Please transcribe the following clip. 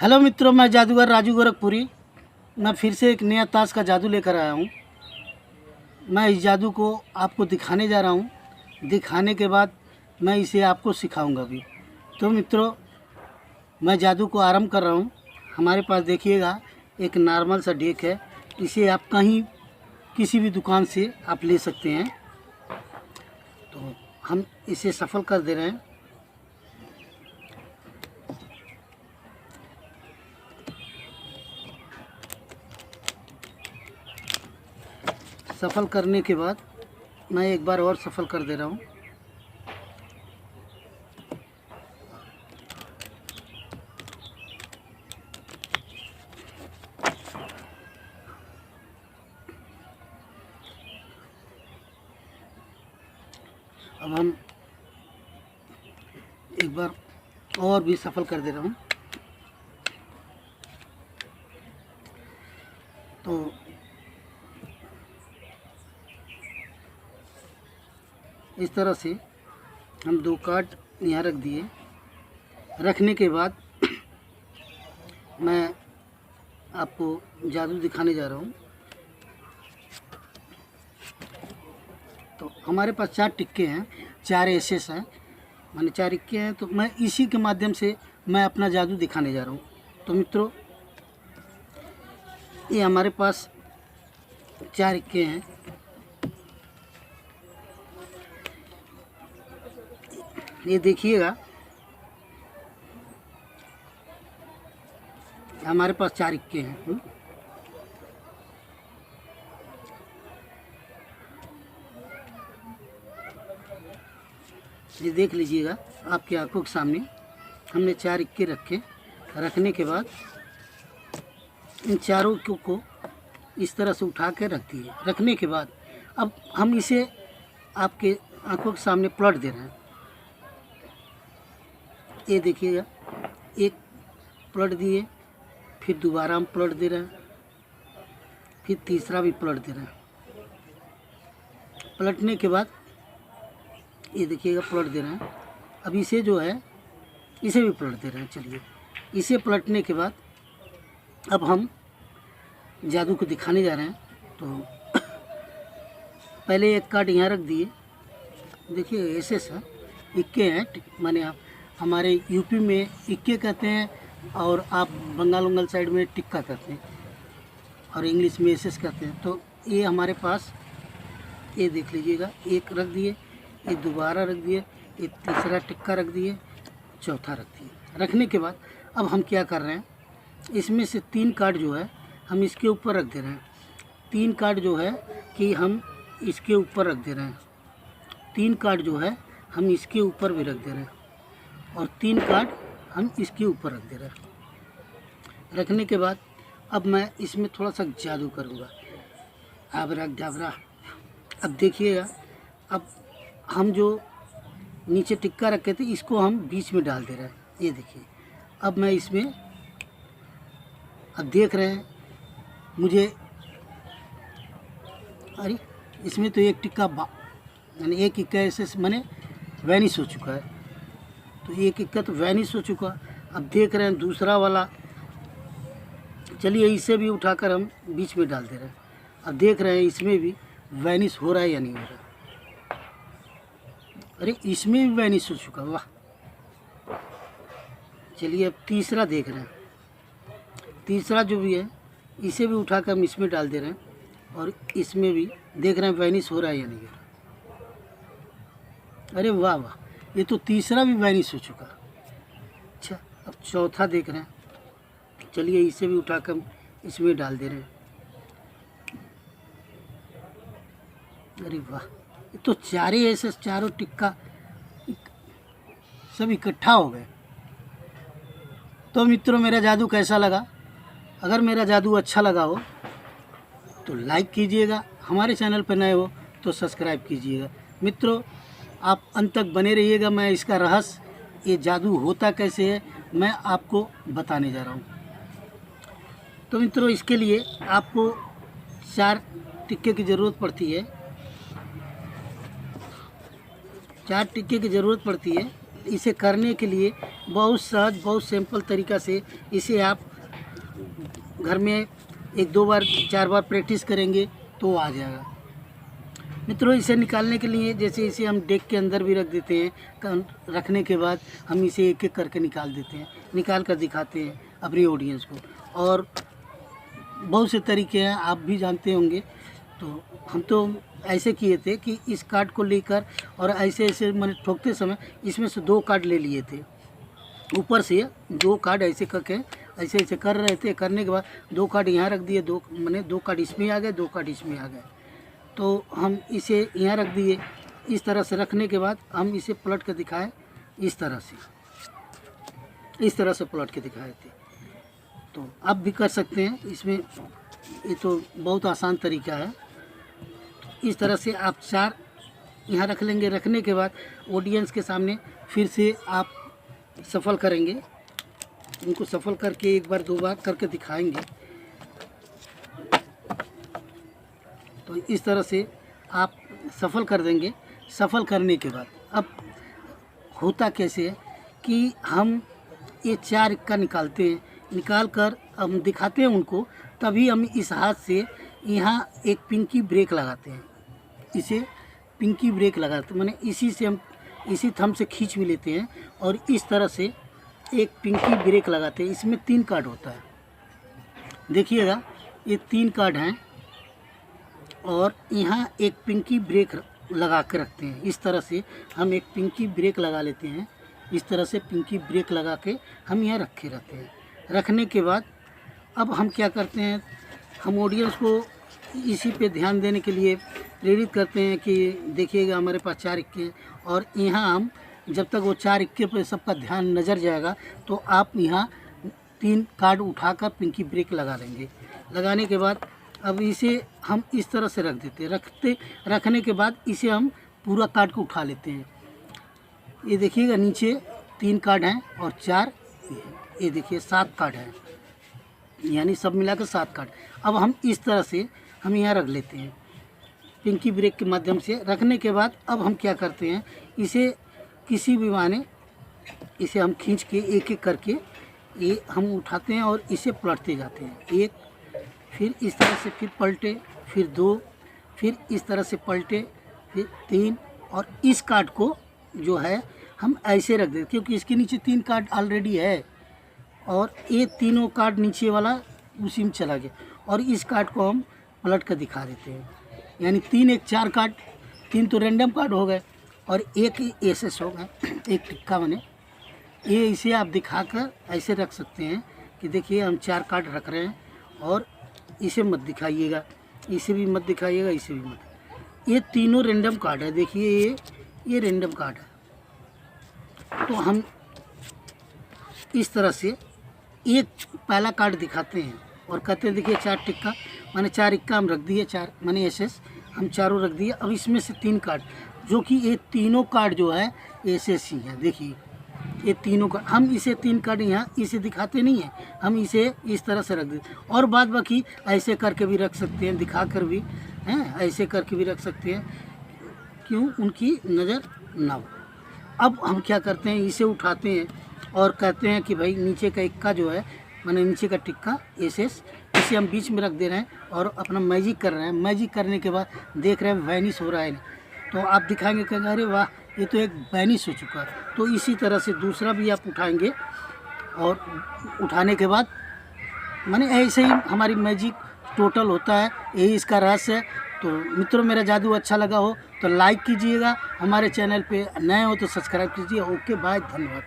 Hello मित्रों, मैं जादूगर राजू गोरखपुरी। मैं फिर से एक नया ताश का जादू लेकर आया हूँ। मैं इस जादू को आपको दिखाने जा रहा हूँ। दिखाने के बाद मैं इसे आपको सिखाऊंगा भी। तो मित्रों, मैं जादू को आरंभ कर रहा हूँ। हमारे पास देखिएगा एक नॉर्मल सा डेक है। इसे आप कहीं किसी भी दुकान से आप ले सकते हैं। तो हम इसे सफल कर दे रहे हैं। सफल करने के बाद मैं एक बार और सफल कर दे रहा हूँ। अब हम एक बार और भी सफल कर दे रहा हूँ। तो इस तरह से हम 2 कार्ड यहाँ रख दिए। रखने के बाद मैं आपको जादू दिखाने जा रहा हूँ। तो हमारे पास 4 टिक्के हैं, 4 एसेस हैं, माने 4 इक्के हैं। तो मैं इसी के माध्यम से मैं अपना जादू दिखाने जा रहा हूँ। तो मित्रों, ये हमारे पास 4 इक्के हैं। ये देखिएगा, हमारे पास 4 इक्के हैं। ये देख लीजिएगा आपकी आंखों के सामने हमने 4 इक्के रखे। रखने के बाद इन चारों को इस तरह से उठा के रख दिए। रखने के बाद अब हम इसे आपके आंखों के सामने पलट दे रहे हैं। ये देखिएगा, एक पलट दिए, फिर दोबारा हम पलट दे रहे हैं, फिर तीसरा भी पलट दे रहे हैं। पलटने के बाद ये देखिएगा पलट दे रहे हैं। अब इसे जो है इसे भी पलट दे रहे हैं। चलिए, इसे पलटने के बाद अब हम जादू को दिखाने जा रहे हैं। तो पहले एक कार्ड यहाँ रख दिए। देखिए ऐसे सर इक्के हैं, माने आप हमारे यूपी में इक्के कहते हैं और आप बंगाल उंगाल साइड में टिक्का कहते हैं और इंग्लिश में एसेस कहते हैं। तो ये हमारे पास, ये देख लीजिएगा, एक रख दिए, ये दोबारा रख दिए, ये तीसरा टिक्का रख दिए, चौथा रख दिए। रखने के बाद अब हम क्या कर रहे हैं, इसमें से 3 कार्ड जो है हम इसके ऊपर रख दे रहे हैं। 3 कार्ड जो है कि हम इसके ऊपर रख दे रहे हैं। 3 कार्ड जो है हम इसके ऊपर भी रख दे रहे हैं और 3 कार्ड हम इसके ऊपर रख दे रहे हैं। रखने के बाद अब मैं इसमें थोड़ा सा जादू करूँगा। आबरा डाबरा। अब देखिएगा, अब हम जो नीचे टिक्का रखे थे इसको हम बीच में डाल दे रहे हैं। ये देखिए, अब मैं इसमें, अब देख रहे हैं मुझे, अरे इसमें तो एक टिक्का यानी एक इक्का ऐसे मैंने वैनिश हो चुका है। तो एक इक्का तो वैनिश हो चुका। अब देख रहे हैं दूसरा वाला, चलिए इसे भी उठाकर हम बीच में डाल दे रहे हैं। अब देख रहे हैं इसमें भी वैनिश हो रहा है या नहीं हो रहा। अरे इसमें भी वैनिश हो चुका, वाह। चलिए अब तीसरा देख रहे हैं। तीसरा जो भी है इसे भी उठाकर हम इसमें डाल दे रहे हैं और इसमें भी देख रहे हैं वैनिश हो रहा है या नहीं हो रहा। अरे वाह वाह, ये तो तीसरा भी वैनिश हो चुका। अच्छा, अब चौथा देख रहे हैं। चलिए इसे भी उठाकर इसमें डाल दे रहे हैं। अरे वाह, ये तो 4 ही ऐसे चारों टिक्का सब इकट्ठा हो गए। तो मित्रों, मेरा जादू कैसा लगा? अगर मेरा जादू अच्छा लगा हो तो लाइक कीजिएगा, हमारे चैनल पर नए हो तो सब्सक्राइब कीजिएगा। मित्रों, आप अंत तक बने रहिएगा। मैं इसका रहस्य, ये जादू होता कैसे है, मैं आपको बताने जा रहा हूँ। तो मित्रों, इसके लिए आपको 4 टिक्के की ज़रूरत पड़ती है। 4 टिक्के की ज़रूरत पड़ती है। इसे करने के लिए बहुत सहज, बहुत सिंपल तरीक़ा से इसे आप घर में 1-2 बार 4 बार प्रैक्टिस करेंगे तो आ जाएगा। मित्रों, इसे निकालने के लिए जैसे इसे हम डेक के अंदर भी रख देते हैं, रखने के बाद हम इसे एक एक करके निकाल देते हैं, निकाल कर दिखाते हैं अपनी ऑडियंस को। और बहुत से तरीके हैं, आप भी जानते होंगे। तो हम तो ऐसे किए थे कि इस कार्ड को लेकर और ऐसे ऐसे मैंने ठोकते समय इसमें से 2 कार्ड ले लिए थे, ऊपर से 2 कार्ड ऐसे करके ऐसे ऐसे कर रहे थे। करने के बाद 2 कार्ड यहाँ रख दिए, 2 कार्ड इसमें आ गए, 2 कार्ड इसमें आ गए। तो हम इसे यहाँ रख दिए। इस तरह से रखने के बाद हम इसे पलट कर दिखाए, इस तरह से पलट के दिखाए थे। तो आप भी कर सकते हैं इसमें, ये तो बहुत आसान तरीका है। इस तरह से आप 4 यहाँ रख लेंगे। रखने के बाद ऑडियंस के सामने फिर से आप सफल करेंगे, उनको सफल करके 1 बार 2 बार करके दिखाएंगे। तो इस तरह से आप सफल कर देंगे। सफल करने के बाद अब होता कैसे है कि हम ये 4 इक्का निकालते हैं, निकाल कर हम दिखाते हैं उनको। तभी हम इस हाथ से यहाँ एक पिंकी ब्रेक लगाते हैं, इसे पिंकी ब्रेक लगाते, माने इसी से हम इसी थंब से खींच भी लेते हैं और इस तरह से एक पिंकी ब्रेक लगाते हैं। इसमें 3 कार्ड होता है, देखिएगा ये 3 कार्ड हैं और यहाँ एक पिंकी ब्रेक लगा के रखते हैं। इस तरह से हम एक पिंकी ब्रेक लगा लेते हैं। इस तरह से पिंकी ब्रेक लगा के हम यहाँ रखे रहते हैं। रखने के बाद अब हम क्या करते हैं, हम ऑडियंस को इसी पे ध्यान देने के लिए प्रेरित करते हैं कि देखिएगा हमारे पास 4 इक्के हैं और यहाँ हम जब तक वो 4 इक्के पे सबका ध्यान नज़र जाएगा तो आप यहाँ 3 कार्ड उठाकर पिंकी ब्रेक लगा लेंगे। लगाने के बाद अब इसे हम इस तरह से रख देते हैं। रखने के बाद इसे हम पूरा कार्ड को उठा लेते हैं। ये देखिएगा नीचे 3 कार्ड हैं और 4, ये देखिए 7 कार्ड हैं, यानी सब मिलाकर 7 कार्ड। अब हम इस तरह से हम यहाँ रख लेते हैं पिंकी ब्रेक के माध्यम से। रखने के बाद अब हम क्या करते हैं, इसे किसी भी बहाने इसे हम खींच के एक एक करके ये हम उठाते हैं और इसे पलटते जाते हैं। 1, फिर इस तरह से फिर पलटे, फिर 2, फिर इस तरह से पलटे, फिर 3 और इस कार्ड को जो है हम ऐसे रख देते क्योंकि इसके नीचे 3 कार्ड ऑलरेडी है और ये तीनों कार्ड नीचे वाला उसी में चला गया और इस कार्ड को हम पलट कर दिखा देते हैं। यानी 3 1 4 कार्ड, 3 तो रैंडम कार्ड हो गए और 1 एसएस हो गए, एक टिक्का बने। ये इसे आप दिखाकर ऐसे रख सकते हैं कि देखिए हम 4 कार्ड रख रहे हैं और इसे मत दिखाइएगा, इसे भी मत दिखाइएगा, इसे भी मत। ये तीनों रैंडम कार्ड है, देखिए ये रैंडम कार्ड है। तो हम इस तरह से एक पहला कार्ड दिखाते हैं और कहते हैं देखिए 4 टिक्का, माने 4 इक्का हम रख दिए, 4 माने एसएस हम चारों रख दिए। अब इसमें से 3 कार्ड, जो कि ये तीनों कार्ड जो है एसएस ही है। देखिए ये तीनों कार्ड, हम इसे 3 कार्ड यहाँ इसे दिखाते नहीं हैं, हम इसे इस तरह से रख देते और बाद बाकी ऐसे करके भी रख सकते हैं, दिखा कर भी हैं, ऐसे करके भी रख सकते हैं, क्यों उनकी नज़र ना हो। अब हम क्या करते हैं, इसे उठाते हैं और कहते हैं कि भाई नीचे का इक्का जो है, माने नीचे का टिक्का एसएस, इसे हम बीच में रख दे रहे हैं और अपना मैजिक कर रहे हैं। मैजिक करने के बाद देख रहे हैं वैनिश हो रहा है, तो आप दिखाएंगे कहेंगे अरे वाह ये तो एक वैनिश हो चुका है। तो इसी तरह से दूसरा भी आप उठाएंगे और उठाने के बाद माने ऐसे ही हमारी मैजिक टोटल होता है, यही इसका रहस्य है। तो मित्रों, मेरा जादू अच्छा लगा हो तो लाइक कीजिएगा, हमारे चैनल पे नए हो तो सब्सक्राइब कीजिए। ओके बाय, धन्यवाद।